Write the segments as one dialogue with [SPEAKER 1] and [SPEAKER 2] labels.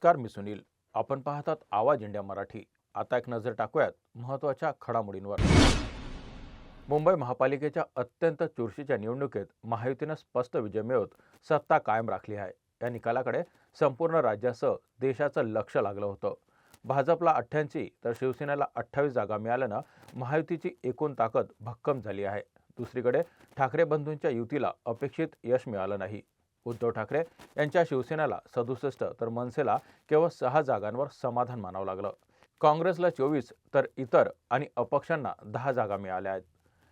[SPEAKER 1] नमस्कार, मी सुनील. आपण पाहतात आवाज इंडिया मराठी. आता एक नजर टाकूयात महत्त्वाच्या घडामोडींवर. मुंबई महापालिकेच्या अत्यंत चुरशीच्या निवडणुकीत महायुतीनं स्पष्ट विजय मिळवत सत्ता कायम राखली आहे. या निकालाकडे संपूर्ण राज्यासह देशाचं लक्ष लागलं होतं. भाजपला 88 तर शिवसेनेला 28 जागा मिळाल्यानं महायुतीची एकूण ताकद भक्कम झाली आहे. दुसरीकडे ठाकरे बंधूंच्या युतीला अपेक्षित यश मिळालं नाही. उद्धव ठाकरे यांच्या शिवसेनेला 67 तर मनसेला केवळ 6 जागांवर समाधान मानावं लागलं. काँग्रेसला 24 तर इतर आणि अपक्षांना 10 जागा मिळाल्या आहेत.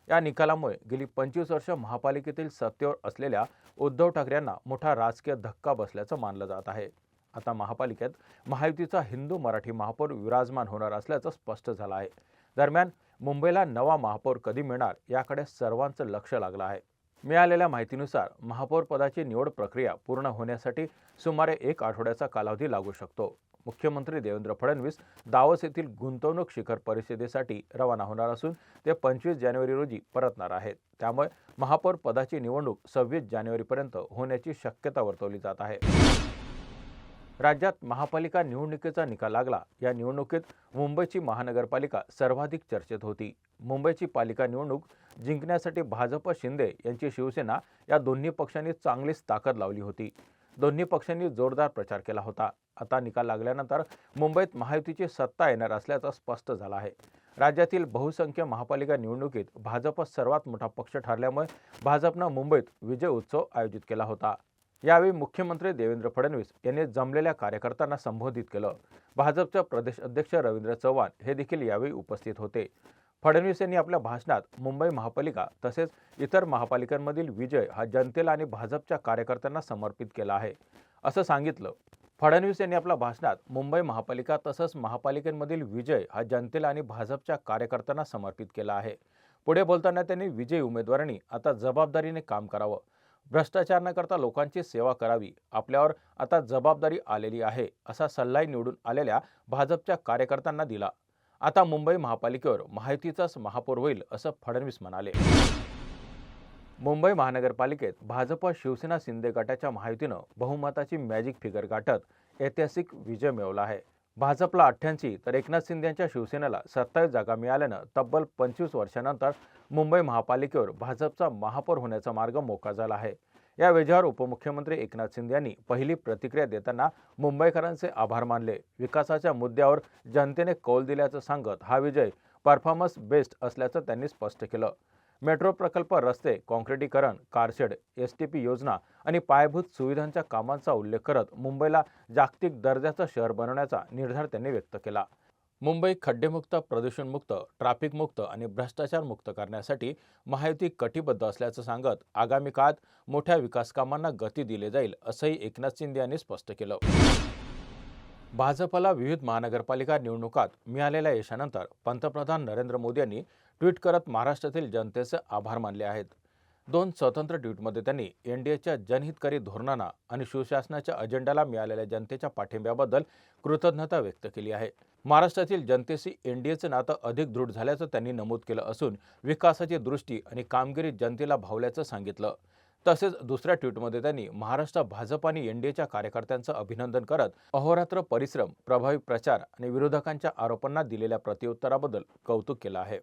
[SPEAKER 1] या निकालामुळे गेली 25 वर्ष महापालिकेतील सत्तेवर असलेल्या उद्धव ठाकरे यांना मोठा राजकीय धक्का बसल्याचं मानलं जात आहे. आता महापालिकेत महायुतीचा हिंदू मराठी महापौर विराजमान होणार असल्याचं स्पष्ट झालं आहे. दरम्यान मुंबईला नवा महापौर कधी मिळणार याकडे सर्वांचं लक्ष लागलं आहे. मिळालेल्या माहितीनुसार महापौर पदाची निवड प्रक्रिया पूर्ण होण्यासाठी सुमारे 1 आठवड्याचा कालावधी लागू शकतो. मुख्यमंत्री देवेंद्र फडणवीस दावोस येथील गुंतवणूक शिखर परिषदेसाठी रवाना होणार असून ते 25 जानेवारी रोजी परतणार आहेत. त्यामुळे महापौर पदाची निवडणूक 26 जानेवारीपर्यंत होण्याची शक्यता वर्तवली जात आहे. राज्यात महापालिका निवडणुकीचा निकाल लागला. या निवडणुकीत मुंबईची महानगरपालिका सर्वाधिक चर्चेत होती. मुंबईची पालिका निवडणूक जिंकण्यासाठी भाजप, शिंदे यांची शिवसेना या दोन्ही पक्षांनी चांगलीच ताकद लावली होती. दोन्ही पक्षांनी जोरदार प्रचार केला होता. आता निकाल लागल्यानंतर मुंबईत महायुतीची सत्ता येणार असल्याचं स्पष्ट झालं आहे. राज्यातील बहुसंख्य महापालिका निवडणुकीत भाजप सर्वात मोठा पक्ष ठरल्यामुळे भाजपनं मुंबईत विजय उत्सव आयोजित केला होता. यावेळी मुख्यमंत्री देवेंद्र फडणवीस यांनी जमलेल्या कार्यकर्त्यांना संबोधित केलं. भाजपचे प्रदेश अध्यक्ष रवींद्र चव्हाण हे देखील यावेळी उपस्थित होते. फडणवीस यांनी आपल्या भाषणात मुंबई महापालिका तसेच इतर महापालिकांमधील विजय हा जनतेला आणि भाजपच्या कार्यकर्त्यांना समर्पित केला आहे, असं सांगितलं. फडणवीस यांनी आपल्या भाषणात मुंबई महापालिका तसंच महापालिकांमधील विजय हा जनतेला आणि भाजपच्या कार्यकर्त्यांना समर्पित केला आहे. पुढे बोलताना त्यांनी विजयी उमेदवारांनी आता जबाबदारीने काम करावं, भ्रष्टाचार न करता लोकांची सेवा करावी, आपल्यावर आता जबाबदारी आलेली आहे, असा सल्लाही निवडून आलेल्या भाजपच्या कार्यकर्त्यांना दिला. आता मुंबई महापालिकेवर महायुतीचाच महापौर होईल, असं फडणवीस म्हणाले. मुंबई महानगरपालिकेत भाजप, शिवसेना, शिंदे गटाच्या महायुतीनं बहुमताची मॅजिक फिगर गाठत ऐतिहासिक विजय मिळवला आहे. भाजपला 88 तर एकनाथ शिंदे यांच्या शिवसेनेला 27 जागा मिळाल्यानं तब्बल 25 वर्षांनंतर मुंबई महापालिकेवर भाजपचा महापौर होण्याचा मार्ग मोकळा झाला आहे. या विजयावर उपमुख्यमंत्री एकनाथ शिंदे यांनी पहिली प्रतिक्रिया देताना मुंबईकरांचे आभार मानले. विकासाच्या मुद्द्यावर जनतेने कौल दिल्याचं सांगत हा विजय परफॉर्मन्स बेस्ड असल्याचं त्यांनी स्पष्ट केलं. मेट्रो प्रकल्प, रस्ते, काँक्रिटीकरण, कारशेड, एसटीपी योजना आणि पायाभूत सुविधांच्या कामांचा उल्लेख करत मुंबईला जागतिक दर्जाचं शहर बनवण्याचा निर्धार त्यांनी व्यक्त केला. मुंबई खड्डेमुक्त, प्रदूषणमुक्त, ट्रॅफिकमुक्त आणि भ्रष्टाचारमुक्त करण्यासाठी महायुती कटिबद्ध असल्याचं सांगत आगामी काळात मोठ्या विकास कामांना गती दिली जाईल, असंही एकनाथ शिंदे यांनी स्पष्ट केलं. भाजपला विविध महानगरपालिका निवडणुकात मिळालेल्या यशानंतर पंतप्रधान नरेंद्र मोदी यांनी ट्विट करत महाराष्ट्रातील जनतेचे आभार मानले आहेत. 2 स्वतंत्र ट्विटमध्ये त्यांनी एनडीएच्या जनहितकारी धोरणांना आणि सुशासनाच्या अजेंडाला मिळालेल्या जनतेच्या पाठिंब्याबद्दल कृतज्ञता व्यक्त केली आहे. महाराष्ट्रातील जनतेशी एनडीएचे नातं अधिक दृढ झाल्याचं त्यांनी नमूद केलं असून विकासाची दृष्टी आणि कामगिरी जनतेला भावल्याचं सांगितलं. तसेच दुसऱ्या ट्विटमध्ये त्यांनी महाराष्ट्र भाजप आणि एनडीएच्या कार्यकर्त्यांचं अभिनंदन करत अहोरात्र परिश्रम, प्रभावी प्रचार आणि विरोधकांच्या आरोपांना दिलेल्या प्रत्युत्तराबद्दल कौतुक केलं आहे.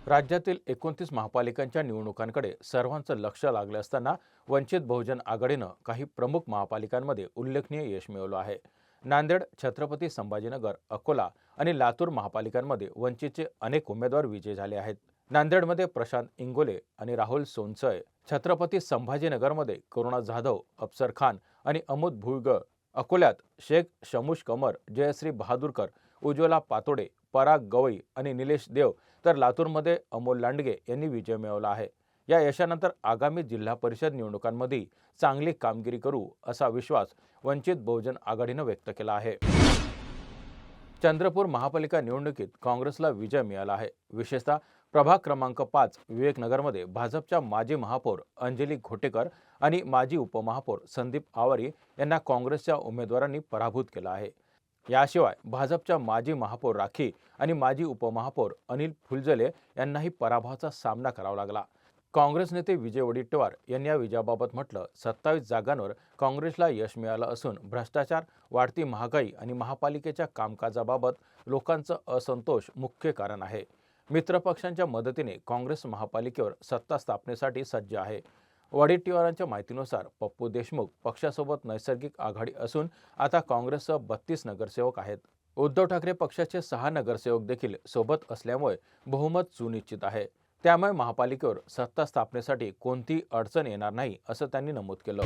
[SPEAKER 1] राज्यातील 29 महापालिकांच्या निवडणुकांकडे सर्वांचं लक्ष लागलं असताना वंचित बहुजन आघाडीनं काही प्रमुख महापालिकांमध्ये उल्लेखनीय यश मिळवलं आहे. नांदेड, छत्रपती संभाजीनगर, अकोला आणि लातूर महापालिकांमध्ये वंचितचे अनेक उमेदवार विजयी झाले आहेत. नांदेडमध्ये प्रशांत इंगोले आणि राहुल सोनसय, छत्रपती संभाजीनगरमध्ये करुणा जाधव, अफसर खान आणि अमोद भुईगळ, अकोल्यात शेख शमूश कमर, जयश्री बहादूरकर, उज्ज्वला पातोडे, पराग गवई आणि निलेश देव, तर लातूरमध्ये अमोल लांडगे यांनी विजय मिळवला आहे. या यशानंतर आगामी जिल्हा परिषद निवडणुकांमध्ये चांगली कामगिरी करू असा विश्वास वंचित बहुजन आघाडीनं व्यक्त केला आहे. चंद्रपूर महापालिका निवडणुकीत काँग्रेसला विजय मिळाला आहे. विशेषतः प्रभाग क्रमांक 5 विवेकनगरमध्ये भाजपच्या माजी महापौर अंजली घोटेकर आणि माजी उपमहापौर संदीप आवारी यांना काँग्रेसच्या उमेदवारांनी पराभूत केलं आहे. याशिवाय भाजपच्या माजी महापौर राखी आणि माजी उपमहापौर अनिल फुलझले यांनाही पराभवाचा सामना करावा लागला. काँग्रेस नेते विजय वडेट्टीवार यांनी या विजयाबाबत म्हटलं, 27 जागांवर काँग्रेसला यश मिळालं असून भ्रष्टाचार, वाढती महागाई आणि महापालिकेच्या कामकाजाबाबत लोकांचं असंतोष मुख्य कारण आहे. मित्रपक्षांच्या मदतीने काँग्रेस महापालिकेवर सत्ता स्थापनेसाठी सज्ज आहे. वडेट्टीवारांच्या माहितीनुसार पप्पू देशमुख पक्षासोबत नैसर्गिक आघाडी असून आता काँग्रेससह 32 नगरसेवक आहेत. उद्धव ठाकरे पक्षाचे 6 नगरसेवक देखील सोबत असल्यामुळे बहुमत सुनिश्चित आहे. त्यामुळे महापालिकेवर सत्ता स्थापनेसाठी कोणतीही अडचण येणार नाही, असं त्यांनी नमूद केलं.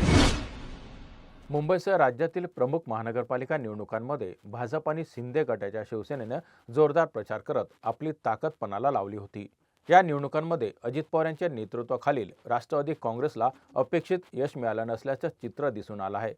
[SPEAKER 1] मुंबईसह राज्यातील प्रमुख महानगरपालिका निवडणुकांमध्ये भाजप आणि शिंदे गटाच्या शिवसेनेनं जोरदार प्रचार करत आपली ताकद पणाला लावली होती. या निवडणुकांमध्ये अजित पवार यांच्या नेतृत्वाखालील राष्ट्रवादी काँग्रेसला अपेक्षित यश मिळालं नसल्याचं चित्र दिसून आलं आहे.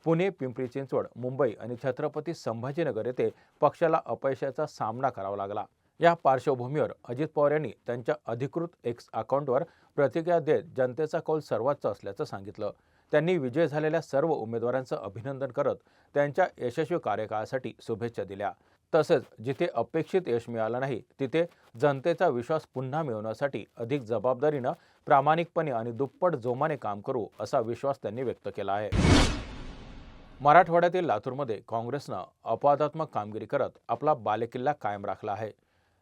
[SPEAKER 1] पुणे, पिंपरी चिंचवड, मुंबई आणि छत्रपती संभाजीनगर येथे पक्षाला अपयशाचा सामना करावा लागला. या पार्श्वभूमीवर अजित पवार यांनी त्यांच्या अधिकृत एक्स अकाउंटवर प्रतिक्रिया देत जनतेचा कौल सर्वोच्च असल्याचं सांगितलं. त्यांनी विजय झालेल्या सर्व उमेदवारांचं अभिनंदन करत त्यांच्या यशस्वी कार्यकाळासाठी शुभेच्छा दिल्या. तसेच जिथे अपेक्षित यश मिळालं नाही तिथे जनतेचा विश्वास पुन्हा मिळवण्यासाठी अधिक जबाबदारीनं, प्रामाणिकपणे आणि दुप्पट जोमाने काम करू, असा विश्वास त्यांनी व्यक्त केला आहे. मराठवाड्यातील लातूरमध्ये काँग्रेसनं अपवादात्मक कामगिरी करत आपला बालेकिल्ला कायम राखला आहे.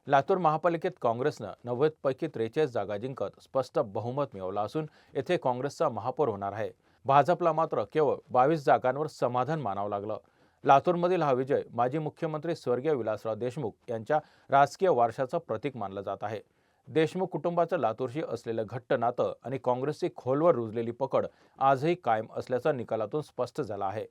[SPEAKER 1] लातूर महापालिकेत काँग्रेसनं 90 पैकी 43 जागा जिंकत स्पष्ट बहुमत मिळवलं असून येथे काँग्रेसचा महापौर होणार आहे. भाजपला मात्र केवळ 22 जागांवर समाधान मानावं लागलं. लातूरमधील हा विजय माजी मुख्यमंत्री स्वर्गीय विलासराव देशमुख यांच्या राजकीय वारशाचं प्रतीक मानलं जात आहे. देशमुख कुटुंबाचं लातूरशी असलेलं घट्ट नातं आणि काँग्रेसची खोलवर रुजलेली पकड आजही कायम असल्याचं निकालातून स्पष्ट झालं आहे.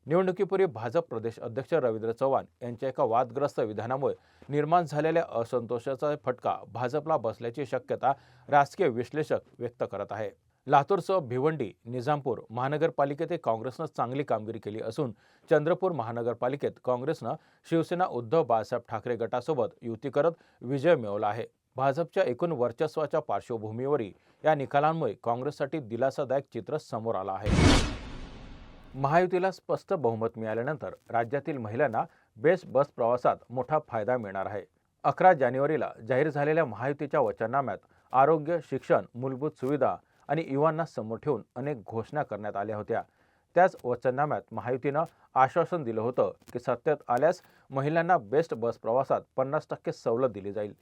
[SPEAKER 1] निवडणुकीपूर्वी भाजप प्रदेश अध्यक्ष रवींद्र चव्हाण यांच्या एका वादग्रस्त विधानामुळे निर्माण झालेल्या असंतोषाचा फटका भाजपला बसल्याची शक्यता राजकीय विश्लेषक व्यक्त करत आहे. लातूरसह भिवंडी, निजामपूर महानगरपालिकेत काँग्रेसनं चांगली कामगिरी केली असून चंद्रपूर महानगरपालिकेत काँग्रेसनं शिवसेना उद्धव बाळासाहेब ठाकरे गटासोबत युती करत विजय मिळवला आहे. भाजपच्या एकूण वर्चस्वाच्या पार्श्वभूमीवरही या निकालांमुळे काँग्रेससाठी दिलासादायक चित्र समोर आलं आहे. महायुतीला स्पष्ट बहुमत मिळाल्यानंतर राज्यातील महिलांना बेस्ट बस प्रवासात मोठा फायदा मिळणार आहे. 11 जानेवारीला जाहीर झालेल्या महायुतीच्या वचननाम्यात आरोग्य, शिक्षण, मूलभूत सुविधा आणि युवांना समोर ठेवून अनेक घोषणा करण्यात आल्या होत्या. त्याच वचननाम्यात महायुतीनं आश्वासन दिलं होतं की सत्तेत आल्यास महिलांना बेस्ट बस प्रवासात 50% सवलत दिली जाईल.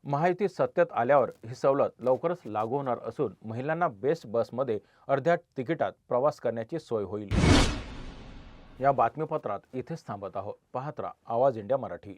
[SPEAKER 1] महायुती सत्तेत आल्यावर ही सवलत लवकरच लागू होणार असून महिलांना बेस्ट बसमध्ये अर्ध्या तिकिटात प्रवास करण्याची सोय होईल. या बातमीपत्रात इथेच थांबत आहोत. पाहत राहा आवाज इंडिया मराठी.